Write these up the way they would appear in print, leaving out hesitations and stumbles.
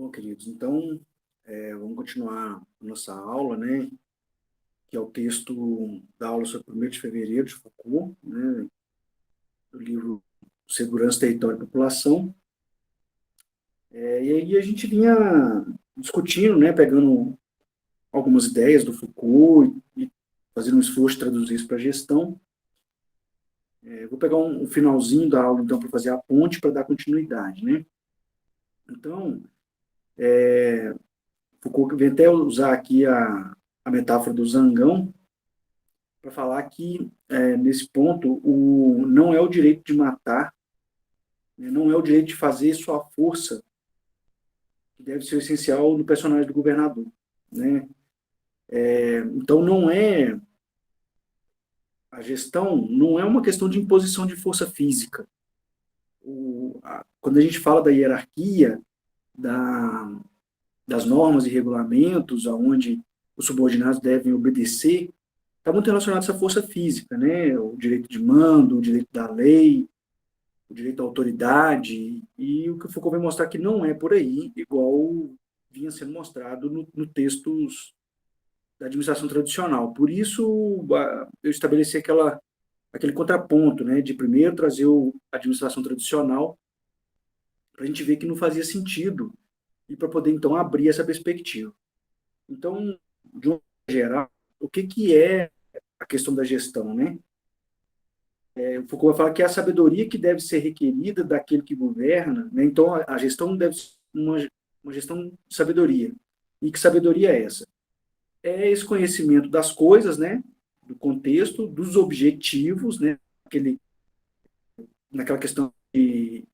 Bom, queridos, então, vamos continuar a nossa aula, né, que é o texto da aula sobre 1º de fevereiro de Foucault, né, do livro Segurança, Território e População. E aí a gente vinha discutindo, né, pegando algumas ideias do Foucault e fazendo um esforço de traduzir isso para a gestão. Vou pegar um finalzinho da aula, então, para fazer a ponte, para dar continuidade, né. Então, Foucault vem até usar aqui a metáfora do zangão, para falar que, nesse ponto, não é o direito de matar, né, não é o direito de fazer sua força, que deve ser o essencial no personagem do governador. Né? Então, a gestão não é uma questão de imposição de força física. Quando a gente fala da hierarquia, das normas e regulamentos, aonde os subordinados devem obedecer, está muito relacionado a essa força física, né? O direito de mando, o direito da lei, o direito à autoridade, e o que o Foucault vai mostrar que não é por aí, igual vinha sendo mostrado no textos da administração tradicional. Por isso, eu estabeleci aquele contraponto, né, de primeiro trazer a administração tradicional, para a gente ver que não fazia sentido, e para poder, então, abrir essa perspectiva. Então, de uma maneira geral, o que é a questão da gestão, né? O Foucault vai falar que é a sabedoria que deve ser requerida daquele que governa, né? Então, a gestão deve ser uma gestão de sabedoria. E que sabedoria é essa? É esse conhecimento das coisas, né? Do contexto, dos objetivos, né? Naquela questão de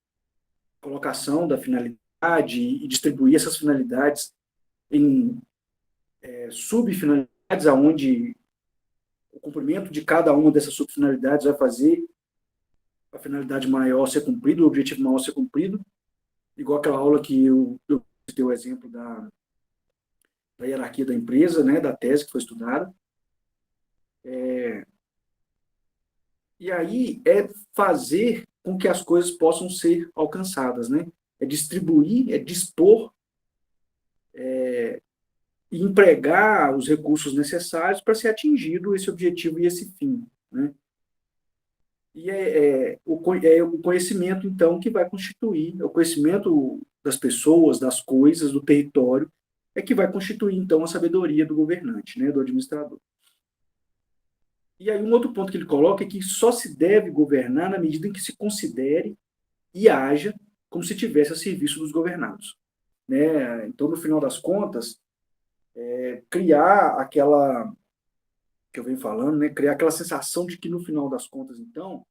colocação da finalidade e distribuir essas finalidades em subfinalidades, aonde o cumprimento de cada uma dessas subfinalidades vai fazer a finalidade maior ser cumprida, o objetivo maior ser cumprido, igual aquela aula que eu citei o exemplo da hierarquia da empresa, né, da tese que foi estudada. E aí é fazer com que as coisas possam ser alcançadas, né? É distribuir, é dispor e empregar os recursos necessários para ser atingido esse objetivo e esse fim, né? E o conhecimento, então, que vai constituir, o conhecimento das pessoas, das coisas, do território, é que vai constituir, então, a sabedoria do governante, né, do administrador. E aí um outro ponto que ele coloca é que só se deve governar na medida em que se considere e haja como se tivesse a serviço dos governados. Né? Então, no final das contas, criar aquela, que eu venho falando, né, criar aquela sensação de que no final das contas, então,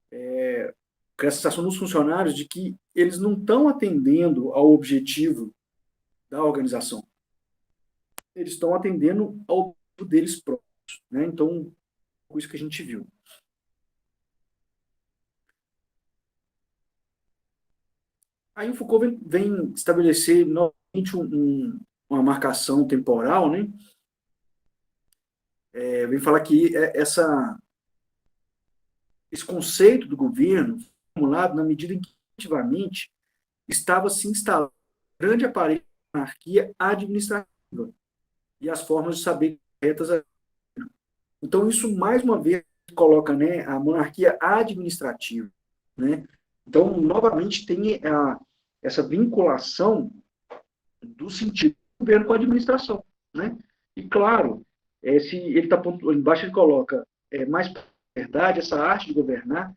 criar a sensação nos funcionários de que eles não estão atendendo ao objetivo da organização. Eles estão atendendo ao objetivo deles próprios. Né? Então, isso que a gente viu. Aí o Foucault vem estabelecer novamente uma marcação temporal, né? Vem falar que esse conceito do governo formulado na medida em que, efetivamente, estava se instalando um grande aparelho de monarquia administrativa e as formas de saber corretas. Então, isso, mais uma vez, coloca, né, a monarquia administrativa. Né? Então, novamente, tem essa vinculação do sentido do governo com a administração. Né? E, claro, se ele está embaixo, ele coloca, mais verdade, essa arte de governar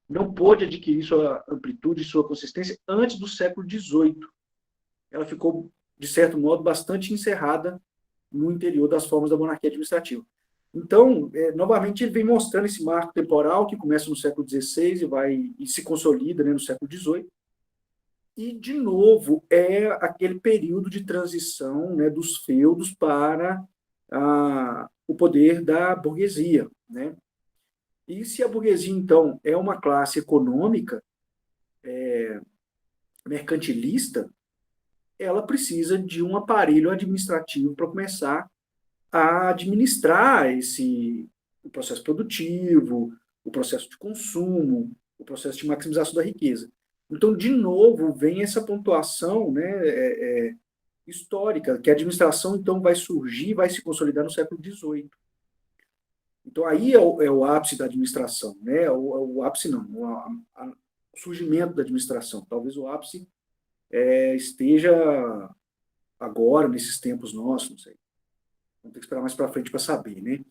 não pôde adquirir sua amplitude e sua consistência antes do século XVIII. Ela ficou, de certo modo, bastante encerrada no interior das formas da monarquia administrativa. Então, novamente, ele vem mostrando esse marco temporal que começa no século XVI e se consolida, né, no século XVIII. E, de novo, é aquele período de transição, né, dos feudos para o poder da burguesia. Né? E se a burguesia, então, é uma classe econômica mercantilista, ela precisa de um aparelho administrativo para começar a administrar o processo produtivo, o processo de consumo, o processo de maximização da riqueza. Então, de novo, vem essa pontuação, né, histórica, que a administração, então, vai surgir, vai se consolidar no século XVIII. Então, aí é o ápice da administração, né? O ápice não, o surgimento da administração. Talvez o ápice esteja agora, nesses tempos nossos, não sei. Vamos ter que esperar mais para frente para saber, né?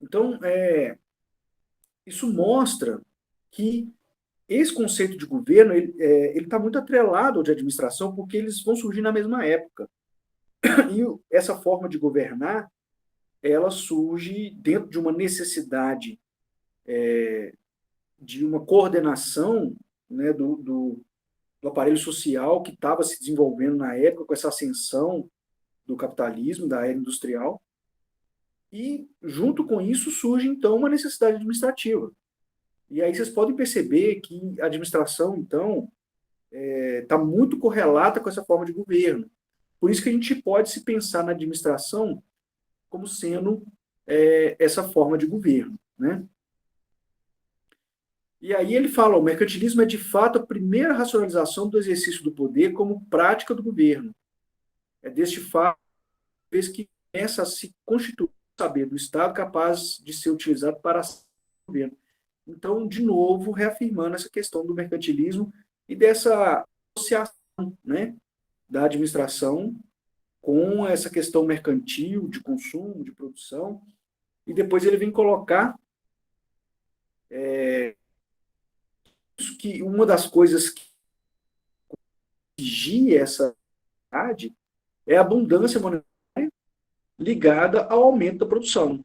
Então, isso mostra que esse conceito de governo ele está muito atrelado ao de administração, porque eles vão surgir na mesma época. E essa forma de governar, ela surge dentro de uma necessidade de uma coordenação, né, do aparelho social que estava se desenvolvendo na época, com essa ascensão do capitalismo, da era industrial, e junto com isso surge, então, uma necessidade administrativa. E aí vocês podem perceber que a administração, então, está muito correlata com essa forma de governo. Por isso que a gente pode se pensar na administração como sendo essa forma de governo, né? E aí ele fala, o mercantilismo é de fato a primeira racionalização do exercício do poder como prática do governo. É deste fato que começa a se constituir o saber do Estado capaz de ser utilizado para o governo. Então, de novo, reafirmando essa questão do mercantilismo e dessa associação, né, da administração com essa questão mercantil, de consumo, de produção, e depois ele vem colocar que uma das coisas que vigia essa atividade é a abundância monetária ligada ao aumento da produção,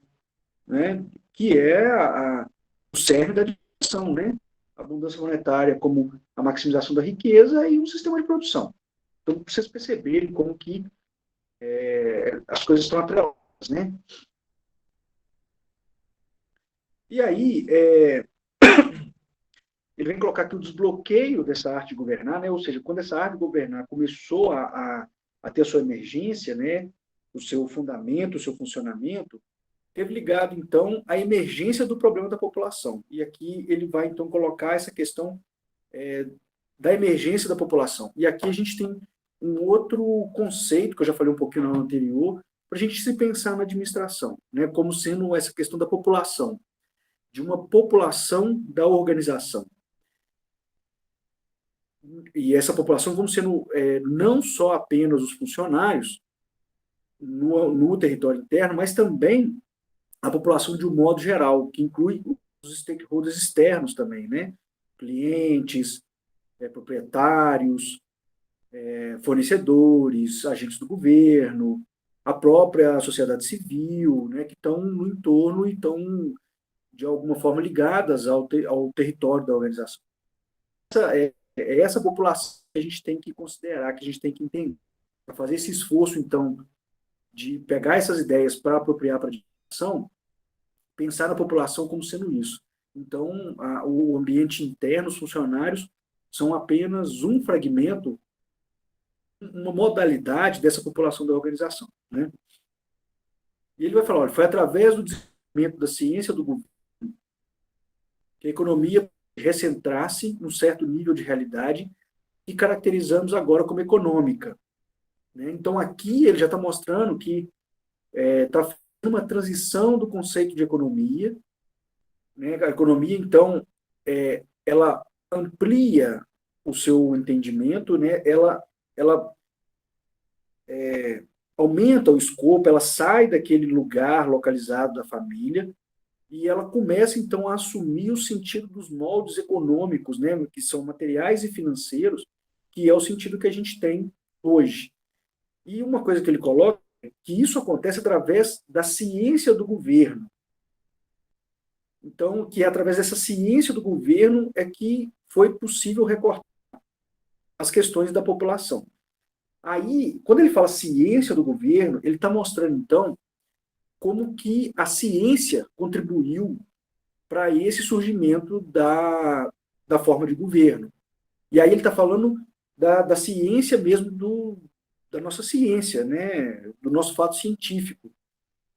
né, que é o cerne da administração, né, a abundância monetária como a maximização da riqueza e um sistema de produção. Então, para vocês perceberem como que as coisas estão atreladas, né? E aí, ele vem colocar aqui o desbloqueio dessa arte de governar, né? Ou seja, quando essa arte de governar começou a ter a sua emergência, né? O seu fundamento, o seu funcionamento, teve ligado, então, à emergência do problema da população. E aqui ele vai, então, colocar essa questão da emergência da população. E aqui a gente tem um outro conceito, que eu já falei um pouquinho no anterior, para a gente se pensar na administração, né? Como sendo essa questão da população, de uma população da organização. E essa população como sendo não só apenas os funcionários no território interno, mas também a população de um modo geral, que inclui os stakeholders externos também, né? Clientes, proprietários, fornecedores, agentes do governo, a própria sociedade civil, né? Que estão no entorno e estão, de alguma forma, ligadas ao território da organização. Essa população que a gente tem que considerar, que a gente tem que entender, para fazer esse esforço, então, de pegar essas ideias para apropriar para a administração, pensar na população como sendo isso. Então, o ambiente interno, os funcionários, são apenas um fragmento, uma modalidade dessa população da organização, né? E ele vai falar, olha, foi através do desenvolvimento da ciência do governo que a economia recentrasse num certo nível de realidade que caracterizamos agora como econômica, né? Então, aqui ele já está mostrando que está fazendo uma transição do conceito de economia, né? A economia, então, ela amplia o seu entendimento, né? Ela aumenta o escopo, ela sai daquele lugar localizado da família e ela começa, então, a assumir o sentido dos moldes econômicos, né? Que são materiais e financeiros, que é o sentido que a gente tem hoje. E uma coisa que ele coloca é que isso acontece através da ciência do governo. Então, que é através dessa ciência do governo é que foi possível recortar as questões da população. Aí, quando ele fala ciência do governo, ele está mostrando, então, como que a ciência contribuiu para esse surgimento da forma de governo. E aí ele está falando da ciência mesmo, da nossa ciência, né? Do nosso fato científico.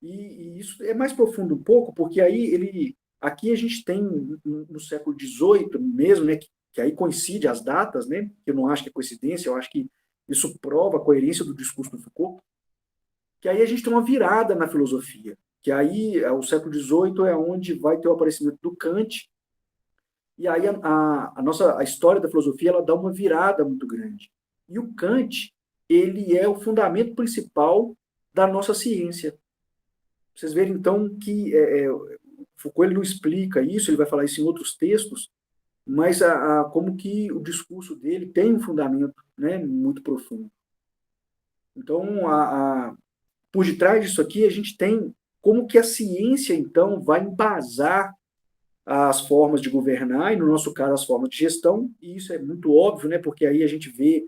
E isso é mais profundo um pouco, porque aí aqui a gente tem, no século XVIII mesmo, né, que aí coincide as datas, né? Eu não acho que é coincidência, eu acho que isso prova a coerência do discurso do Foucault, que aí a gente tem uma virada na filosofia, que aí o século XVIII é onde vai ter o aparecimento do Kant, e aí a história da filosofia ela dá uma virada muito grande. E o Kant, ele é o fundamento principal da nossa ciência. Vocês verem, então, que Foucault ele não explica isso, ele vai falar isso em outros textos, mas como que o discurso dele tem um fundamento, né, muito profundo. Então, por detrás disso aqui, a gente tem como que a ciência, então, vai embasar as formas de governar, e no nosso caso, as formas de gestão, e isso é muito óbvio, né, porque aí a gente vê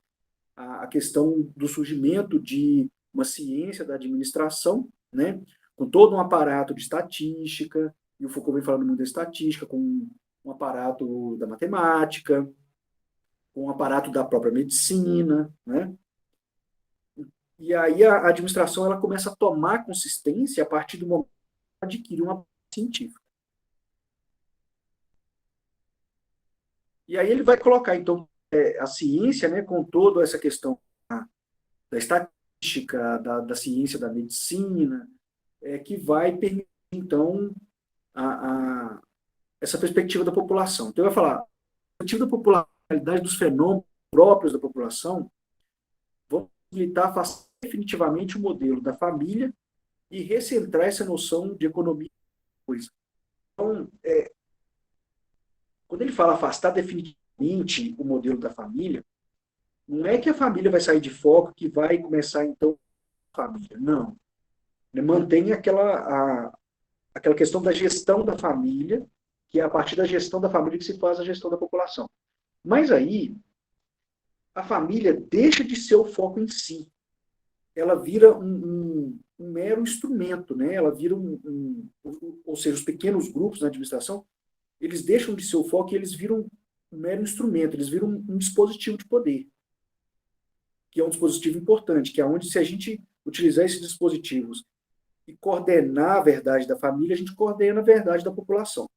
a questão do surgimento de uma ciência da administração, né, com todo um aparato de estatística, e o Foucault vem falando muito da estatística, com um aparato da matemática, com um aparato da própria medicina, né? E aí a administração ela começa a tomar consistência a partir do momento que adquire uma base científica. E aí ele vai colocar, então, a ciência, né, com toda essa questão da estatística, da ciência da medicina, que vai permitir, então, a, essa perspectiva da população. Então, eu vou falar, a perspectiva da popularidade dos fenômenos próprios da população vão possibilitar afastar definitivamente o modelo da família e recentrar essa noção de economia. Então, quando ele fala afastar definitivamente o modelo da família, não é que a família vai sair de foco, que vai começar, então, a família. Não. Ele mantém aquela questão da gestão da família, que é a partir da gestão da família que se faz a gestão da população. Mas aí, a família deixa de ser o foco em si. Ela vira um mero instrumento, né? Ela vira ou seja, os pequenos grupos na administração, eles deixam de ser o foco e eles viram um mero instrumento, eles viram um dispositivo de poder, que é um dispositivo importante, que é onde, se a gente utilizar esses dispositivos e coordenar a verdade da família, a gente coordena a verdade da população.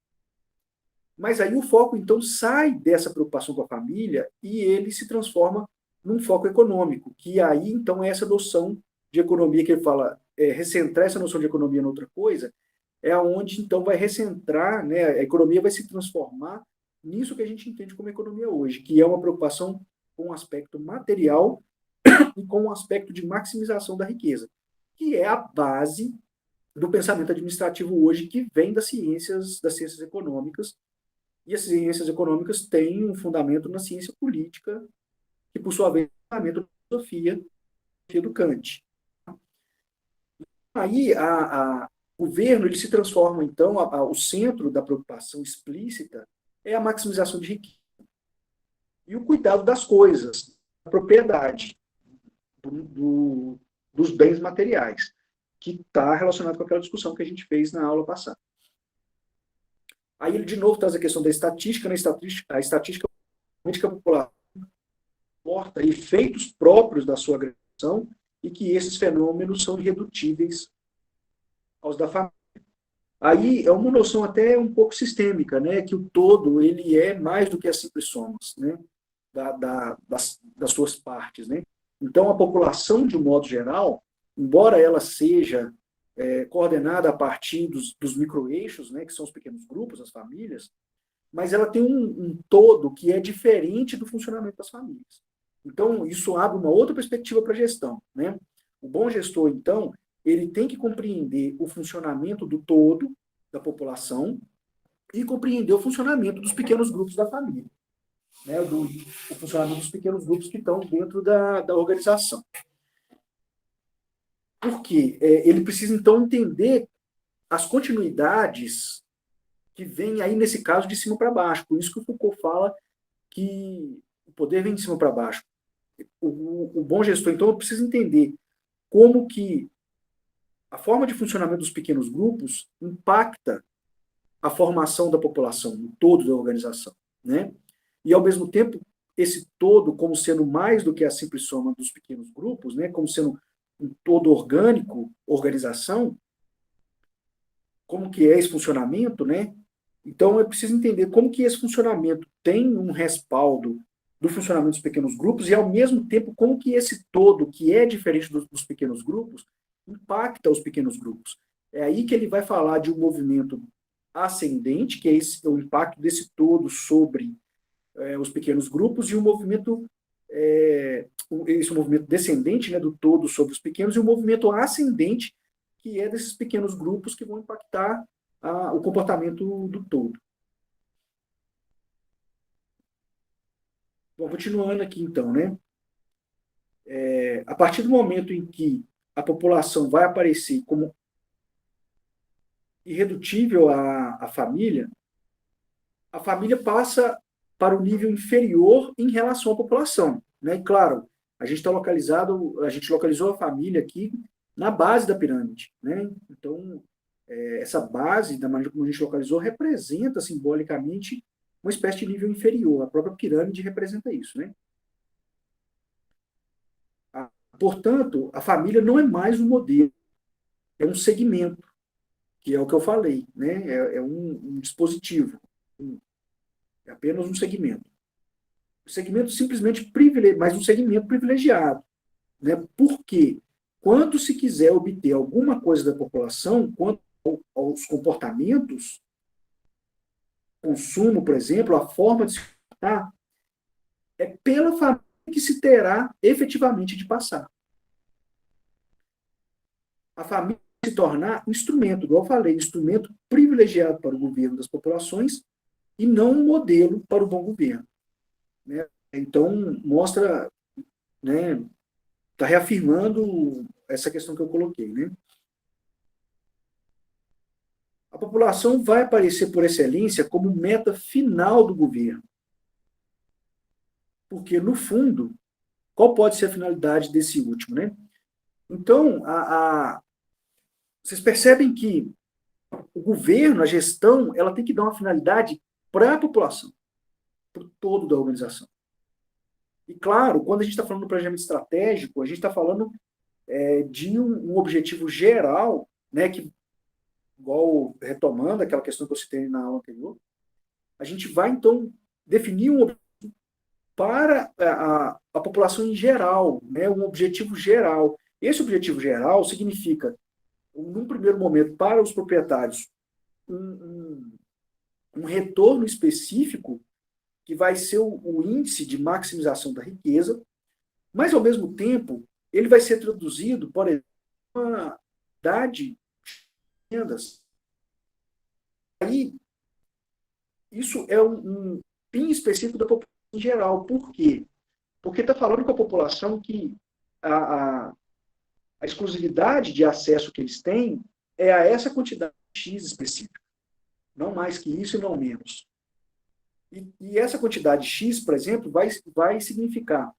Mas aí o foco, então, sai dessa preocupação com a família e ele se transforma num foco econômico, que aí, então, é essa noção de economia que ele fala, recentrar essa noção de economia em outra coisa, é onde, então, vai recentrar, né, a economia vai se transformar nisso que a gente entende como economia hoje, que é uma preocupação com o aspecto material e com o aspecto de maximização da riqueza, que é a base do pensamento administrativo hoje, que vem das ciências econômicas, e as ciências econômicas têm um fundamento na ciência política, que, por sua vez, é um fundamento na filosofia do Kant. Aí, o governo ele se transforma, então, o centro da preocupação explícita é a maximização de riqueza e o cuidado das coisas, a propriedade dos bens materiais, que está relacionado com aquela discussão que a gente fez na aula passada. Aí ele, de novo, traz a questão da estatística, né? A estatística que a população porta efeitos próprios da sua agressão e que esses fenômenos são irredutíveis aos da família. Aí é uma noção até um pouco sistêmica, né? Que o todo ele é mais do que as simples somas, né? Das suas partes, né? Então, a população, de um modo geral, embora ela seja coordenada a partir dos microeixos, né, que são os pequenos grupos, as famílias, mas ela tem um todo que é diferente do funcionamento das famílias. Então, isso abre uma outra perspectiva para a gestão, né? O bom gestor, então, ele tem que compreender o funcionamento do todo da população e compreender o funcionamento dos pequenos grupos da família, né? O funcionamento dos pequenos grupos que estão dentro da organização. Por quê? Ele precisa, então, entender as continuidades que vêm aí, nesse caso, de cima para baixo. Por isso que o Foucault fala que o poder vem de cima para baixo. O bom gestor, então, precisa entender como que a forma de funcionamento dos pequenos grupos impacta a formação da população, o todo da organização, né? E, ao mesmo tempo, esse todo, como sendo mais do que a simples soma dos pequenos grupos, né? Como sendo um todo orgânico, organização, como que é esse funcionamento, né? Então, é preciso entender como que esse funcionamento tem um respaldo do funcionamento dos pequenos grupos e, ao mesmo tempo, como que esse todo, que é diferente dos pequenos grupos, impacta os pequenos grupos. É aí que ele vai falar de um movimento ascendente, que é o impacto desse todo sobre os pequenos grupos, e o movimento, esse movimento descendente, né, do todo sobre os pequenos, e o movimento ascendente, que é desses pequenos grupos que vão impactar o comportamento do todo. Bom, continuando aqui então, né? A partir do momento em que a população vai aparecer como irredutível à a família passa para o nível inferior em relação à população, né? E claro, a gente localizou a família aqui na base da pirâmide, né? Então, essa base, da maneira como a gente localizou, representa simbolicamente uma espécie de nível inferior. A própria pirâmide representa isso, né? Portanto, a família não é mais um modelo, é um segmento, que é o que eu falei, né? É um dispositivo, é apenas um segmento. Um segmento simplesmente privilegiado, mas um segmento privilegiado, né? Por quê? Quando se quiser obter alguma coisa da população, quanto aos comportamentos, consumo, por exemplo, a forma de se comportar, é pela família que se terá efetivamente de passar. A família se tornar instrumento, igual eu falei, instrumento privilegiado para o governo das populações e não um modelo para o bom governo, né? Então, mostra, né, está reafirmando essa questão que eu coloquei, né? A população vai aparecer por excelência como meta final do governo, porque, no fundo, qual pode ser a finalidade desse último, né? Então, vocês percebem que o governo, a gestão, ela tem que dar uma finalidade para a população, para o todo da organização. E, claro, quando a gente está falando do planejamento estratégico, a gente está falando de um objetivo geral, né, que, igual retomando aquela questão que eu citei na aula anterior, a gente vai, então, definir um objetivo para a população em geral, né, um objetivo geral. Esse objetivo geral significa, num primeiro momento, para os proprietários, um, um retorno específico que vai ser o índice de maximização da riqueza, mas, ao mesmo tempo, ele vai ser traduzido, por exemplo, uma idade de rendas. Aí, isso é um fim específico da população em geral. Por quê? Porque está falando com a população que a, a, a exclusividade de acesso que eles têm é a essa quantidade X específica. Não mais que isso e não menos. E essa quantidade X, por exemplo, vai significar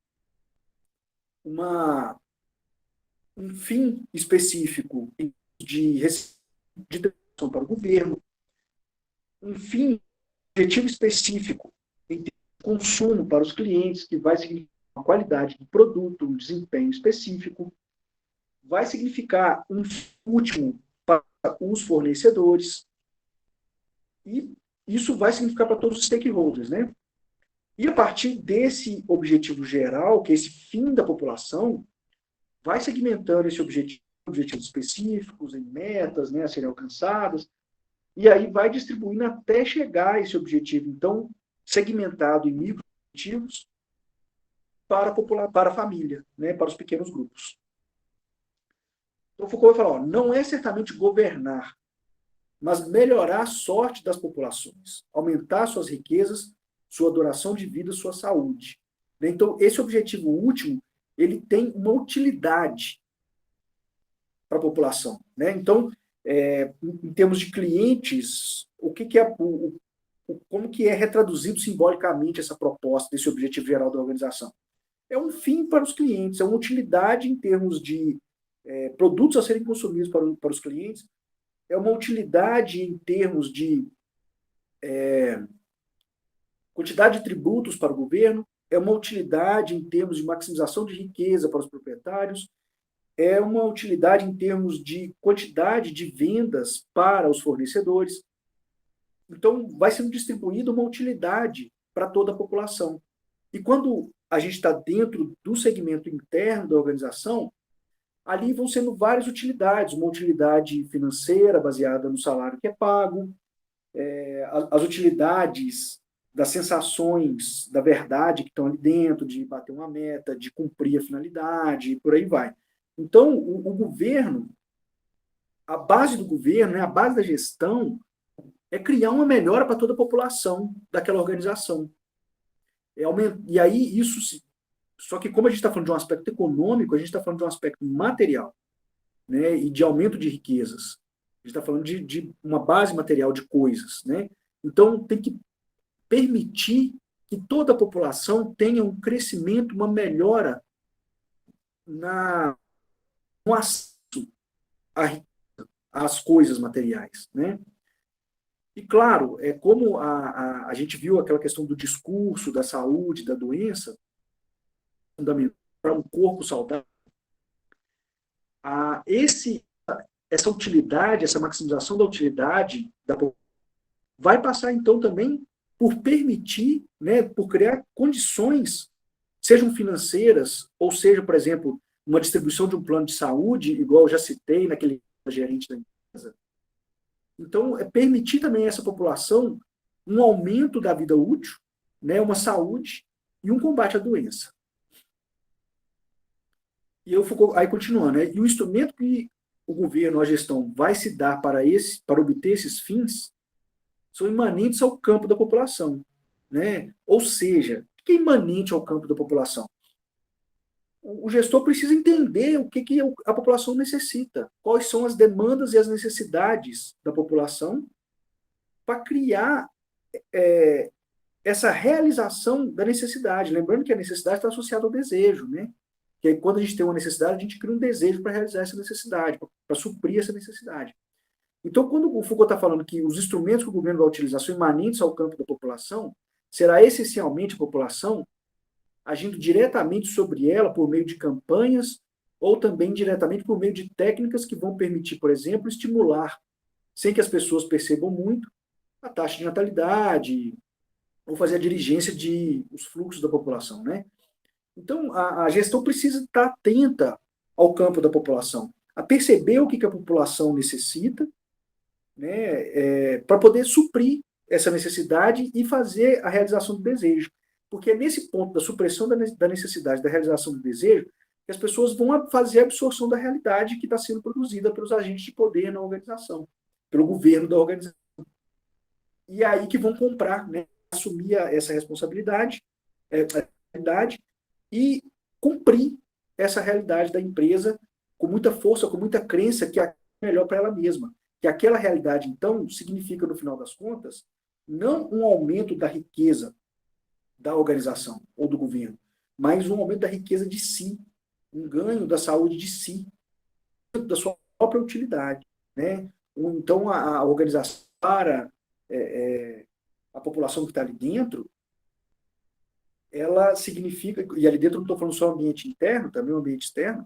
um fim específico de devolução para o governo, um fim objetivo específico em consumo para os clientes, que vai significar uma qualidade do produto, um desempenho específico, vai significar um último para os fornecedores, e isso vai significar para todos os stakeholders, né? E a partir desse objetivo geral, que é esse fim da população, vai segmentando esse objetivo, objetivos específicos, em metas, né, a serem alcançadas, e aí vai distribuindo até chegar a esse objetivo, então, segmentado em micro-objetivos para a família, né, para os pequenos grupos. Então, Foucault vai falar, ó, não é certamente governar, mas melhorar a sorte das populações, aumentar suas riquezas, sua duração de vida, sua saúde. Então, esse objetivo último, ele tem uma utilidade para a população, né? Então, em termos de clientes, como que é retraduzido simbolicamente essa proposta desse objetivo geral da organização? É um fim para os clientes, é uma utilidade em termos de produtos a serem consumidos para os clientes, é uma utilidade em termos de quantidade de tributos para o governo, é uma utilidade em termos de maximização de riqueza para os proprietários, é uma utilidade em termos de quantidade de vendas para os fornecedores. Então, vai sendo distribuída uma utilidade para toda a população. E quando a gente está dentro do segmento interno da organização, ali vão sendo várias utilidades, uma utilidade financeira baseada no salário que é pago, as utilidades das sensações da verdade que estão ali dentro, de bater uma meta, de cumprir a finalidade, e por aí vai. Então, o governo, a base do governo, né, a base da gestão, é criar uma melhora para toda a população daquela organização. E aí, só que como a gente está falando de um aspecto econômico, a gente está falando de um aspecto material, né, e de aumento de riquezas. A gente está falando de uma base material de coisas. Né? Então, tem que permitir que toda a população tenha um crescimento, uma melhora no acesso às coisas materiais. Né? E, claro, como a gente viu aquela questão do discurso, da saúde, da doença, fundamental para um corpo saudável, a, esse, essa utilidade, essa maximização da utilidade da população vai passar, então, também por permitir, né, por criar condições, sejam financeiras, ou seja, por exemplo, uma distribuição de um plano de saúde, igual eu já citei naquele gerente da empresa. Então, é permitir também a essa população um aumento da vida útil, né, uma saúde e um combate à doença. E eu fico, aí continuando, né, e o instrumento que o governo, a gestão, vai se dar para obter esses fins são imanentes ao campo da população. Né? Ou seja, o que é imanente ao campo da população? O gestor precisa entender o que a população necessita, quais são as demandas e as necessidades da população, para criar essa realização da necessidade. Lembrando que a necessidade está associada ao desejo, né? Que aí, quando a gente tem uma necessidade, a gente cria um desejo para realizar essa necessidade, para suprir essa necessidade. Então, quando o Foucault está falando que os instrumentos que o governo vai utilizar são imanentes ao campo da população, será essencialmente a população, agindo diretamente sobre ela por meio de campanhas ou também diretamente por meio de técnicas que vão permitir, por exemplo, estimular, sem que as pessoas percebam muito, a taxa de natalidade ou fazer a diligência de os fluxos da população. Né? Então, a gestão precisa estar atenta ao campo da população, a perceber o que a população necessita, né, para poder suprir essa necessidade e fazer a realização do desejo. Porque é nesse ponto da supressão da necessidade, da realização do desejo, que as pessoas vão fazer a absorção da realidade que está sendo produzida pelos agentes de poder na organização, pelo governo da organização. E é aí que vão comprar, né, assumir essa responsabilidade, a realidade, e cumprir essa realidade da empresa com muita força, com muita crença que é melhor para ela mesma. Que aquela realidade, então, significa, no final das contas, não um aumento da riqueza da organização ou do governo, mas um aumento da riqueza de si, um ganho da saúde de si, da sua própria utilidade. Né? Então, a organização para a população que está ali dentro, ela significa, e ali dentro eu não estou falando só ambiente interno, também o ambiente externo,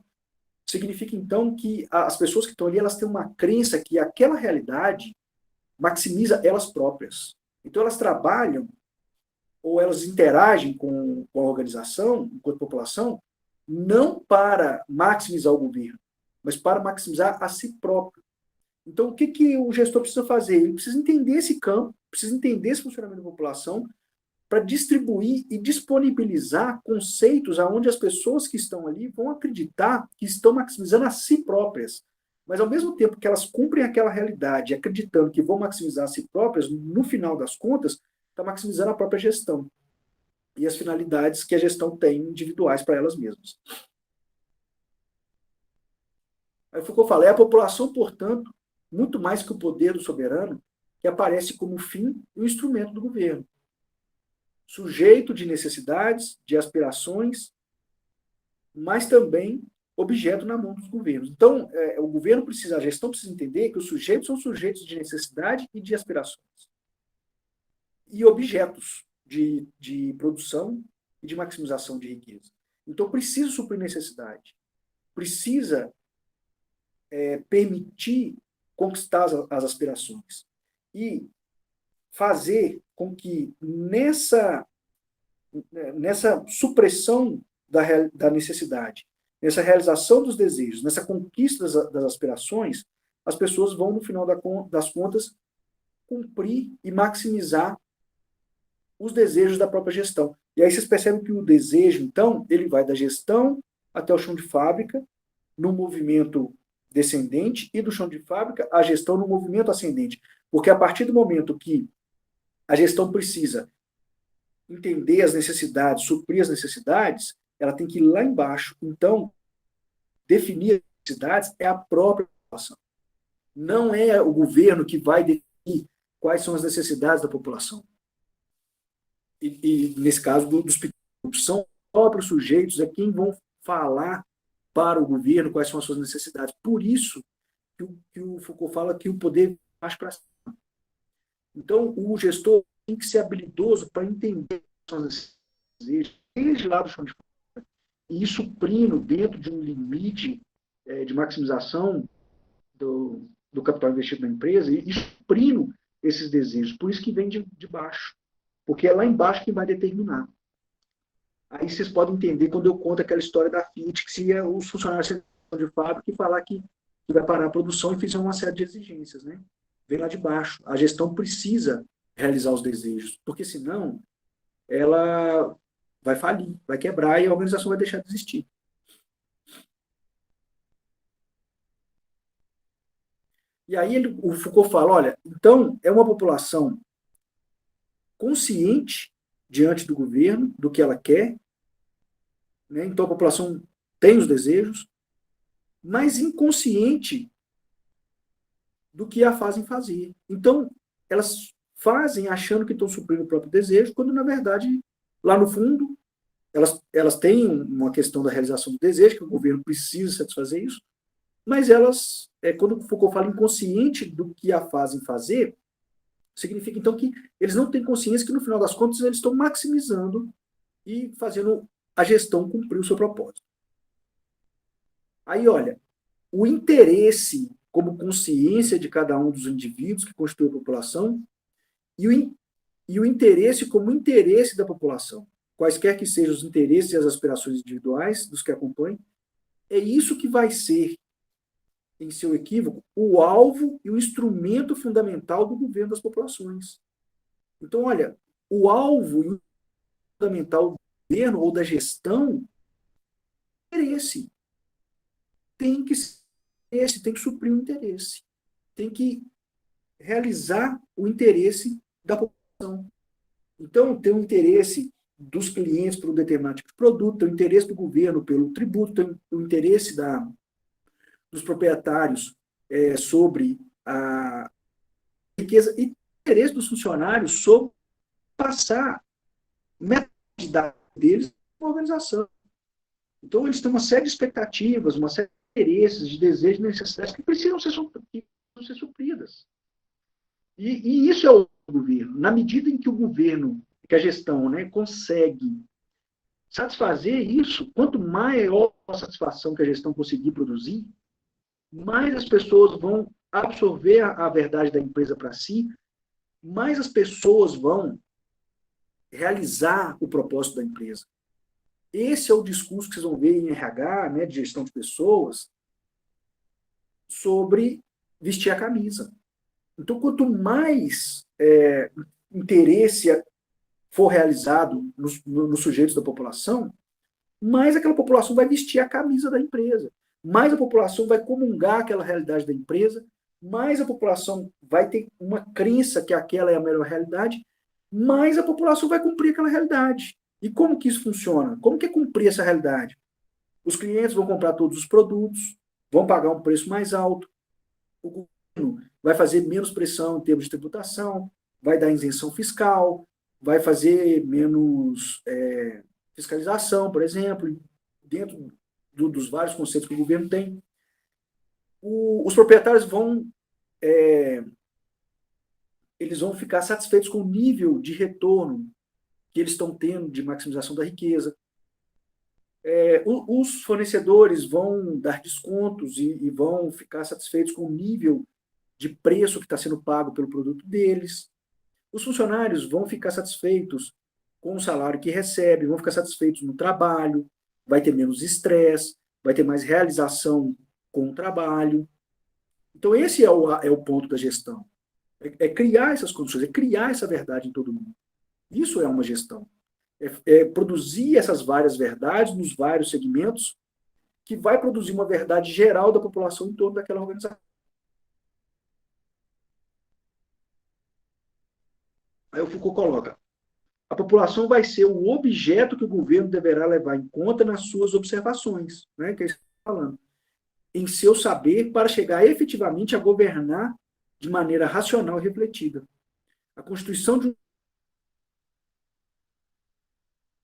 significa, então, que as pessoas que estão ali, elas têm uma crença que aquela realidade maximiza elas próprias. Então, elas trabalham ou elas interagem com a organização, enquanto população, não para maximizar o governo, mas para maximizar a si próprio. Então, o que o gestor precisa fazer? Ele precisa entender esse campo, precisa entender esse funcionamento da população, para distribuir e disponibilizar conceitos aonde as pessoas que estão ali vão acreditar que estão maximizando a si próprias. Mas, ao mesmo tempo que elas cumprem aquela realidade, acreditando que vão maximizar a si próprias, no final das contas, está maximizando a própria gestão e as finalidades que a gestão tem individuais para elas mesmas. Aí Foucault fala, é a população, portanto, muito mais que o poder do soberano, que aparece como fim e o instrumento do governo. Sujeito de necessidades, de aspirações, mas também objeto na mão dos governos. Então, o governo precisa, a gestão precisa entender que os sujeitos são sujeitos de necessidade e de aspirações. E objetos de produção e de maximização de riqueza. Então, precisa suprir necessidade. Precisa permitir conquistar as aspirações. E fazer com que nessa supressão da necessidade, nessa realização dos desejos, nessa conquista das aspirações, as pessoas vão, no final das contas, cumprir e maximizar os desejos da própria gestão. E aí vocês percebem que o desejo, então, ele vai da gestão até o chão de fábrica, no movimento descendente, e do chão de fábrica, a gestão no movimento ascendente. Porque a partir do momento que a gestão precisa entender as necessidades, suprir as necessidades, ela tem que ir lá embaixo. Então, definir as necessidades é a própria população. Não é o governo que vai definir quais são as necessidades da população. E nesse caso, dos pequenos, são os próprios sujeitos, é quem vão falar para o governo quais são as suas necessidades. Por isso que o Foucault fala que o poder faz para cima. Então, o gestor tem que ser habilidoso para entender as necessidades, desde lá do chão de fábrica, e ir suprindo dentro de um limite de maximização do capital investido na empresa, e suprindo esses desejos. Por isso que vem de baixo. Porque é lá embaixo que vai determinar. Aí vocês podem entender quando eu conto aquela história da Fiat, que se os funcionários de fábrica e falar que vai parar a produção e fizer uma série de exigências, né? Vem lá de baixo. A gestão precisa realizar os desejos, porque senão ela vai falir, vai quebrar e a organização vai deixar de existir. E aí o Foucault fala, olha, então é uma população consciente diante do governo, do que ela quer, né? Então a população tem os desejos, mas inconsciente do que a fazem fazer. Então, elas fazem achando que estão suprindo o próprio desejo, quando, na verdade, lá no fundo, elas têm uma questão da realização do desejo, que o governo precisa satisfazer isso, mas elas, quando o Foucault fala inconsciente do que a fazem fazer, significa, então, que eles não têm consciência que, no final das contas, eles estão maximizando e fazendo a gestão cumprir o seu propósito. Aí, olha, o interesse como consciência de cada um dos indivíduos que constituem a população e o interesse como interesse da população, quaisquer que sejam os interesses e as aspirações individuais dos que acompanham, é isso que vai ser, em seu equívoco, o alvo e o instrumento fundamental do governo das populações. Então, olha, o alvo e o fundamental do governo ou da gestão é interesse. Tem que ser esse, tem que suprir o interesse. Tem que realizar o interesse da população. Então, tem o interesse dos clientes por um determinado tipo de produto, tem o interesse do governo pelo tributo, tem o interesse dos proprietários sobre a riqueza e o interesse dos funcionários sobre passar metade deles para a organização. Então, eles têm uma série de expectativas, uma série de interesses, de desejos, de necessidades que precisam ser supridas. E isso é o governo. Na medida em que o governo, que a gestão, né, consegue satisfazer isso, quanto maior a satisfação que a gestão conseguir produzir, mais as pessoas vão absorver a verdade da empresa para si, mais as pessoas vão realizar o propósito da empresa. Esse é o discurso que vocês vão ver em RH, né, de gestão de pessoas, sobre vestir a camisa. Então, quanto mais interesse for realizado nos sujeitos da população, mais aquela população vai vestir a camisa da empresa, mais a população vai comungar aquela realidade da empresa, mais a população vai ter uma crença que aquela é a melhor realidade, mais a população vai cumprir aquela realidade. E como que isso funciona? Como que é cumprir essa realidade? Os clientes vão comprar todos os produtos, vão pagar um preço mais alto, o governo vai fazer menos pressão em termos de tributação, vai dar isenção fiscal, vai fazer menos fiscalização, por exemplo, dentro dos vários conceitos que o governo tem. Os proprietários eles vão ficar satisfeitos com o nível de retorno que eles estão tendo de maximização da riqueza. Os fornecedores vão dar descontos e vão ficar satisfeitos com o nível de preço que está sendo pago pelo produto deles. Os funcionários vão ficar satisfeitos com o salário que recebem, vão ficar satisfeitos no trabalho, vai ter menos estresse, vai ter mais realização com o trabalho. Então, esse é o ponto da gestão. É criar essas condições, é criar essa verdade em todo mundo. Isso é uma gestão. É produzir essas várias verdades nos vários segmentos que vai produzir uma verdade geral da população em torno daquela organização. Aí o Foucault coloca, a população vai ser o objeto que o governo deverá levar em conta nas suas observações, né, que é isso que eu estou falando, em seu saber para chegar efetivamente a governar de maneira racional e refletida. A constituição de um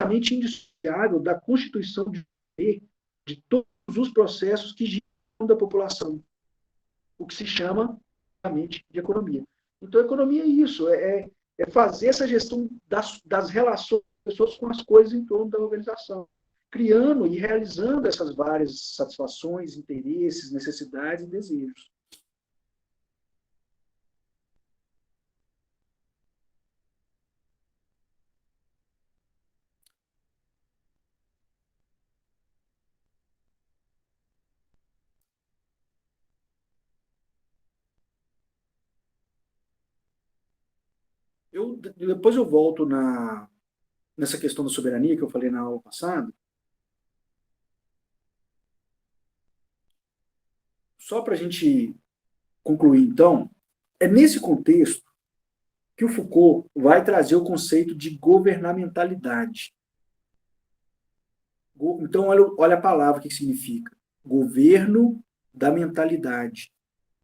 mente indissociável da constituição de todos os processos que giram da população, o que se chama de economia. Então, a economia é isso, é fazer essa gestão das relações das pessoas com as coisas em torno da organização, criando e realizando essas várias satisfações, interesses, necessidades e desejos. Depois eu volto nessa questão da soberania que eu falei na aula passada, só para a gente concluir, então, é nesse contexto que o Foucault vai trazer o conceito de governamentalidade. Então, olha a palavra que significa. Governo da mentalidade.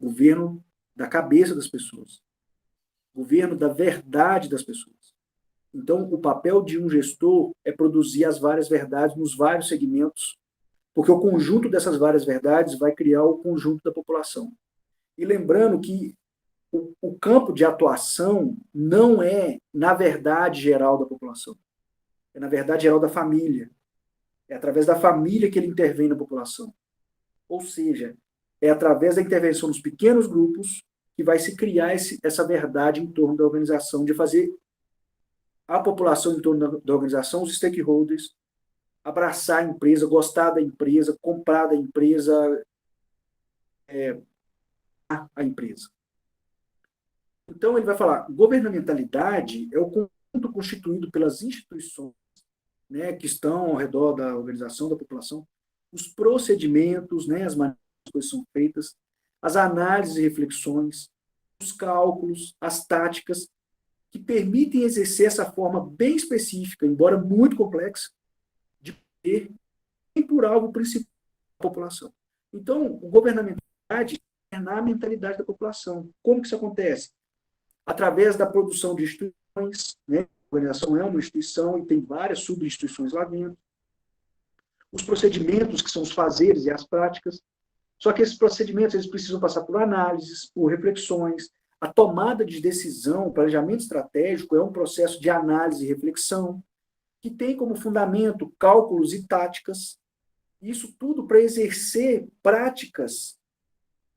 Governo da cabeça das pessoas. Governo da verdade das pessoas. Então, o papel de um gestor é produzir as várias verdades nos vários segmentos, porque o conjunto dessas várias verdades vai criar o conjunto da população. E lembrando que o campo de atuação não é na verdade geral da população, é na verdade geral da família. É através da família que ele intervém na população. Ou seja, é através da intervenção nos pequenos grupos que vai se criar essa verdade em torno da organização, de fazer a população em torno da organização, os stakeholders, abraçar a empresa, gostar da empresa, comprar da empresa, a empresa. Então, ele vai falar, governamentalidade é o conjunto constituído pelas instituições, né, que estão ao redor da organização, da população, os procedimentos, né, as maneiras que as coisas são feitas, as análises e reflexões, os cálculos, as táticas, que permitem exercer essa forma bem específica, embora muito complexa, de ter por alvo principal a população. Então, o governamentalidade é na mentalidade da população. Como que isso acontece? Através da produção de instituições, né? A organização é uma instituição e tem várias subinstituições lá dentro. Os procedimentos, que são os fazeres e as práticas. Só que esses procedimentos eles precisam passar por análises, por reflexões. A tomada de decisão, o planejamento estratégico é um processo de análise e reflexão, que tem como fundamento cálculos e táticas. Isso tudo para exercer práticas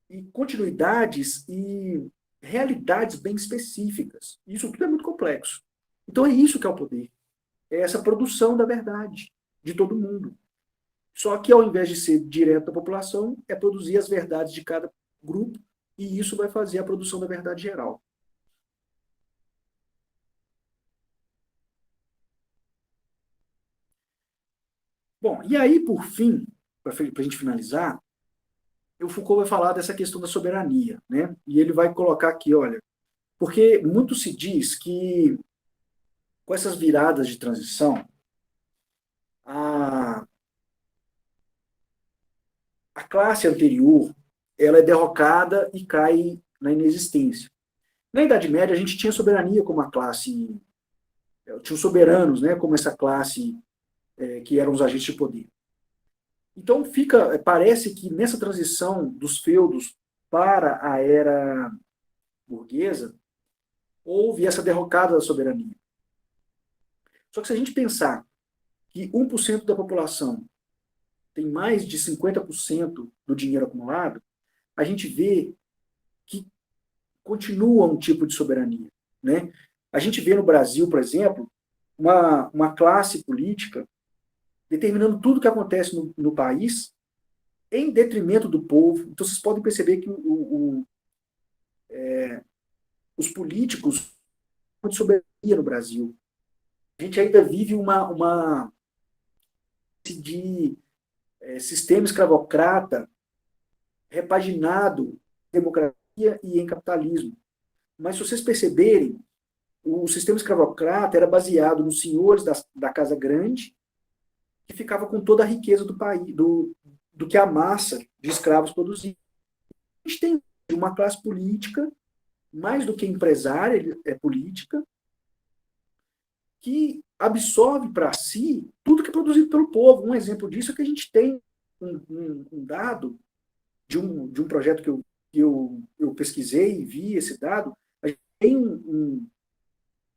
e continuidades e realidades bem específicas. Isso tudo é muito complexo. Então é isso que é o poder. É essa produção da verdade de todo mundo. Só que ao invés de ser direto da população, é produzir as verdades de cada grupo e isso vai fazer a produção da verdade geral. Bom, e aí, por fim, para a gente finalizar, o Foucault vai falar dessa questão da soberania, né? E ele vai colocar aqui, olha, porque muito se diz que com essas viradas de transição, a, a classe anterior ela é derrocada e cai na inexistência. Na Idade Média, a gente tinha soberania como a classe, tinha os soberanos, né, como essa classe que eram os agentes de poder. Então parece que nessa transição dos feudos para a era burguesa, houve essa derrocada da soberania. Só que se a gente pensar que 1% da população tem mais de 50% do dinheiro acumulado, a gente vê que continua um tipo de soberania, né? A gente vê no Brasil, por exemplo, uma classe política determinando tudo o que acontece no país em detrimento do povo. Então, vocês podem perceber que os políticos têm de soberania no Brasil. A gente ainda vive uma de sistema escravocrata repaginado em democracia e em capitalismo. Mas se vocês perceberem, o sistema escravocrata era baseado nos senhores da Casa Grande, que ficava com toda a riqueza do país, do que a massa de escravos produzia. A gente tem uma classe política, mais do que empresária, é política, que absorve para si tudo que é produzido pelo povo. Um exemplo disso é que a gente tem um dado de um projeto que eu pesquisei e vi esse dado, a gente tem um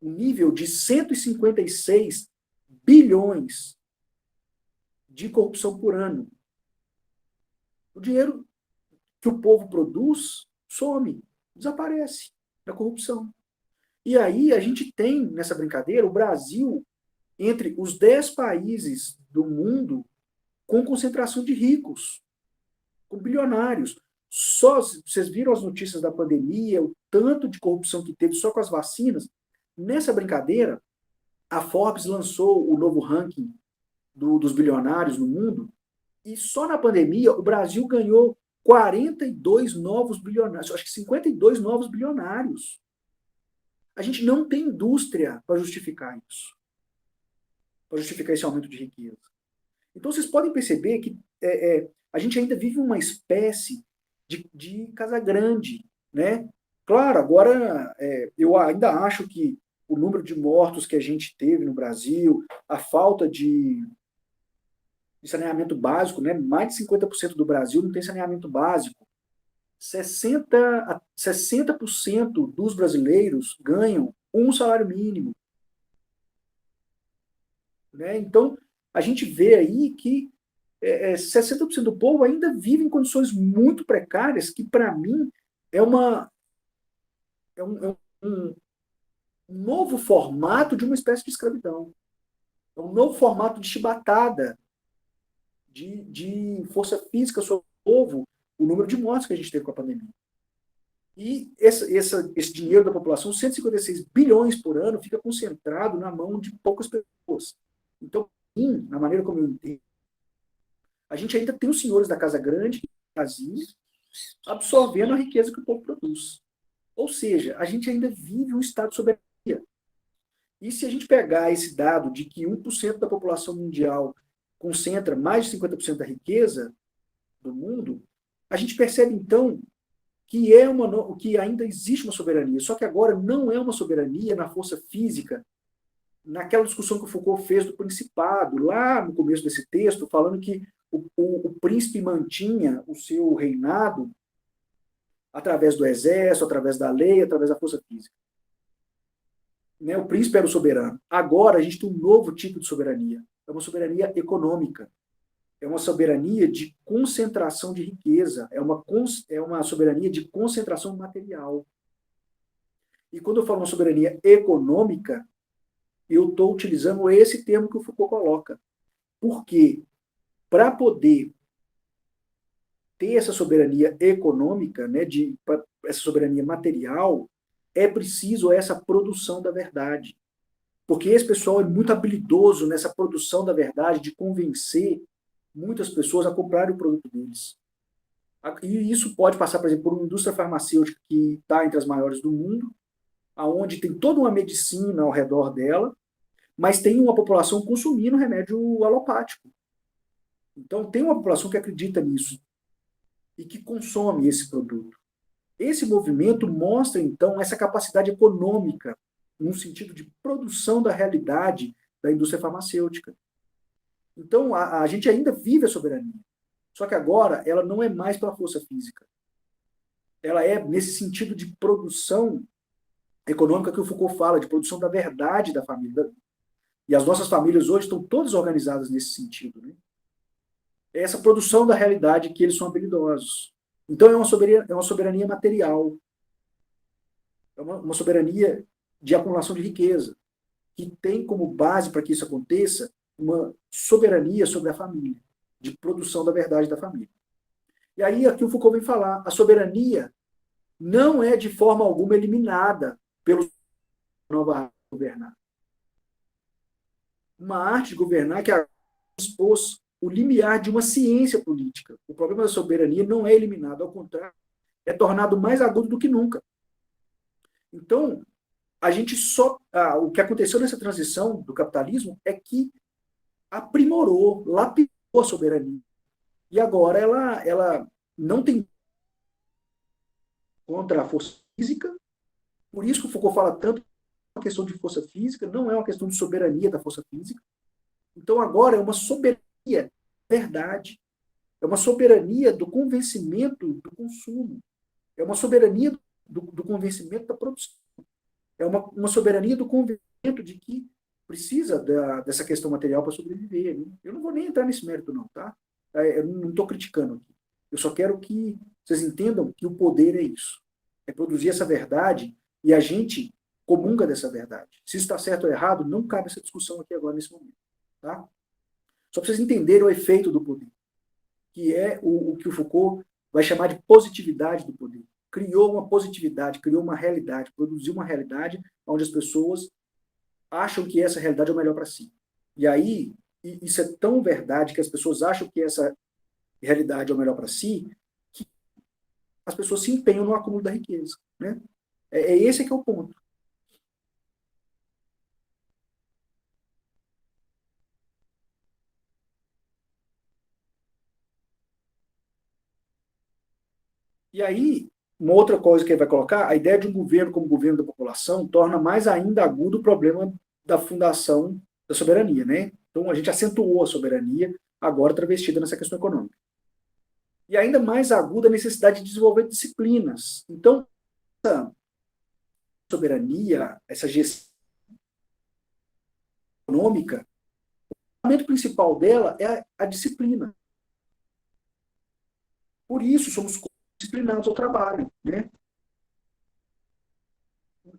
nível de 156 bilhões de corrupção por ano. O dinheiro que o povo produz some, desaparece da corrupção. E aí a gente tem, nessa brincadeira, o Brasil entre os 10 países do mundo com concentração de ricos, com bilionários. Só, vocês viram as notícias da pandemia, o tanto de corrupção que teve só com as vacinas? Nessa brincadeira, a Forbes lançou o novo ranking dos bilionários no mundo, e só na pandemia o Brasil ganhou 42 novos bilionários, acho que 52 novos bilionários. A gente não tem indústria para justificar isso, para justificar esse aumento de riqueza. Então vocês podem perceber que a gente ainda vive uma espécie de Casa Grande, né? Claro, agora eu ainda acho que o número de mortos que a gente teve no Brasil, a falta de saneamento básico, né? Mais de 50% do Brasil não tem saneamento básico. 60% dos brasileiros ganham um salário mínimo. Né? Então, a gente vê aí que 60% do povo ainda vive em condições muito precárias, que, para mim, é um novo formato de uma espécie de escravidão. É um novo formato de chibatada, de força física sobre o povo, o número de mortes que a gente teve com a pandemia. E esse dinheiro da população, 156 bilhões por ano, fica concentrado na mão de poucas pessoas. Então, na maneira como eu entendo, a gente ainda tem os senhores da Casa Grande, Brasil, absorvendo a riqueza que o povo produz. Ou seja, a gente ainda vive um estado de soberania. E se a gente pegar esse dado de que 1% da população mundial concentra mais de 50% da riqueza do mundo, a gente percebe, então, que ainda existe uma soberania. Só que agora não é uma soberania na força física, naquela discussão que o Foucault fez do Principado, lá no começo desse texto, falando que o príncipe mantinha o seu reinado através do exército, através da lei, através da força física. Né? O príncipe era o soberano. Agora a gente tem um novo tipo de soberania. É uma soberania econômica. É uma soberania de concentração de riqueza. É uma soberania de concentração material. E quando eu falo uma soberania econômica, eu estou utilizando esse termo que o Foucault coloca. Por quê? Para poder ter essa soberania econômica, né, essa soberania material, é preciso essa produção da verdade. Porque esse pessoal é muito habilidoso nessa produção da verdade, de convencer muitas pessoas a comprarem o produto deles. E isso pode passar, por exemplo, por uma indústria farmacêutica que está entre as maiores do mundo, onde tem toda uma medicina ao redor dela, mas tem uma população consumindo remédio alopático. Então, tem uma população que acredita nisso e que consome esse produto. Esse movimento mostra, então, essa capacidade econômica, no sentido de produção da realidade da indústria farmacêutica. Então, a gente ainda vive a soberania. Só que agora, ela não é mais pela força física. Ela é nesse sentido de produção econômica que o Foucault fala, de produção da verdade da família. E as nossas famílias hoje estão todas organizadas nesse sentido. Né? É essa produção da realidade que eles são habilidosos. Então, é uma soberania material. É uma soberania de acumulação de riqueza, que tem como base para que isso aconteça uma soberania sobre a família, de produção da verdade da família. E aí, aqui o Foucault vem falar, a soberania não é de forma alguma eliminada pelo nova arte de governar. Uma arte de governar que expôs o limiar de uma ciência política. O problema da soberania não é eliminado, ao contrário, é tornado mais agudo do que nunca. Então, a gente o que aconteceu nessa transição do capitalismo é que aprimorou, lapidou a soberania. E agora ela não tem contra a força física, por isso que o Foucault fala tanto uma questão de força física, não é uma questão de soberania da força física. Então agora é uma soberania da verdade, é uma soberania do convencimento do consumo, é uma soberania do convencimento da produção, é uma soberania do convencimento de que precisa dessa questão material para sobreviver. Né? Eu não vou nem entrar nesse mérito não, tá? Eu não estou criticando aqui. Eu só quero que vocês entendam que o poder é isso. É produzir essa verdade e a gente comunga dessa verdade. Se está certo ou errado, não cabe essa discussão aqui agora, nesse momento. Tá? Só para vocês entenderem o efeito do poder, que é o que o Foucault vai chamar de positividade do poder. Criou uma positividade, criou uma realidade, produziu uma realidade onde as pessoas acham que essa realidade é o melhor para si. E aí, isso é tão verdade que as pessoas acham que essa realidade é o melhor para si, que as pessoas se empenham no acúmulo da riqueza. Né? É esse que é o ponto. E aí, uma outra coisa que ele vai colocar, a ideia de um governo como governo da população torna mais ainda agudo o problema da fundação da soberania. Né? Então, a gente acentuou a soberania, agora travestida nessa questão econômica. E ainda mais aguda a necessidade de desenvolver disciplinas. Então, essa soberania, essa gestão econômica, o fundamento principal dela é a disciplina. Por isso, somos disciplinados ao trabalho. Né?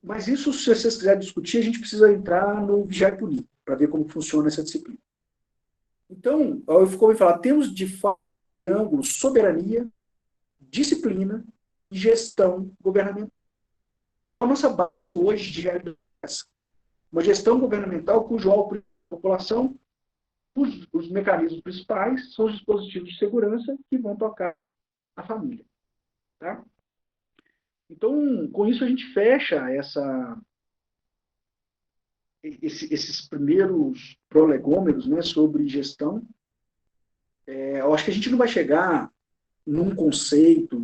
Mas isso, se vocês quiserem discutir, a gente precisa entrar no vigiar e punir, para ver como funciona essa disciplina. Então, eu Foucault vai falar, temos de fato ângulo soberania, disciplina e gestão governamental. A nossa base hoje de realidade é essa. Uma gestão governamental cujo alvo da população, os mecanismos principais são os dispositivos de segurança que vão tocar a família. Tá? Então, com isso a gente fecha esses primeiros prolegômenos, né, sobre gestão. Eu acho que a gente não vai chegar num conceito,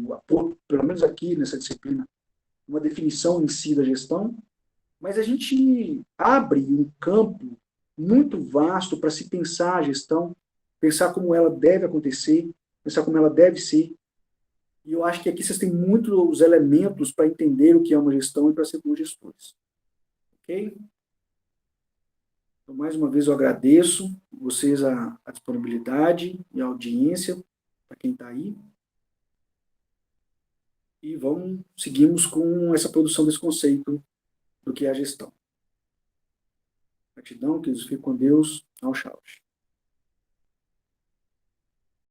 pelo menos aqui nessa disciplina, uma definição em si da gestão, mas a gente abre um campo muito vasto para se pensar a gestão, pensar como ela deve acontecer, pensar como ela deve ser. E eu acho que aqui vocês têm muitos elementos para entender o que é uma gestão e para ser bons gestores. Ok? Então, mais uma vez, eu agradeço vocês a disponibilidade e a audiência, para quem está aí. E seguimos com essa produção desse conceito do que é a gestão. Gratidão, que Deus fique com Deus. Tchau, tchau.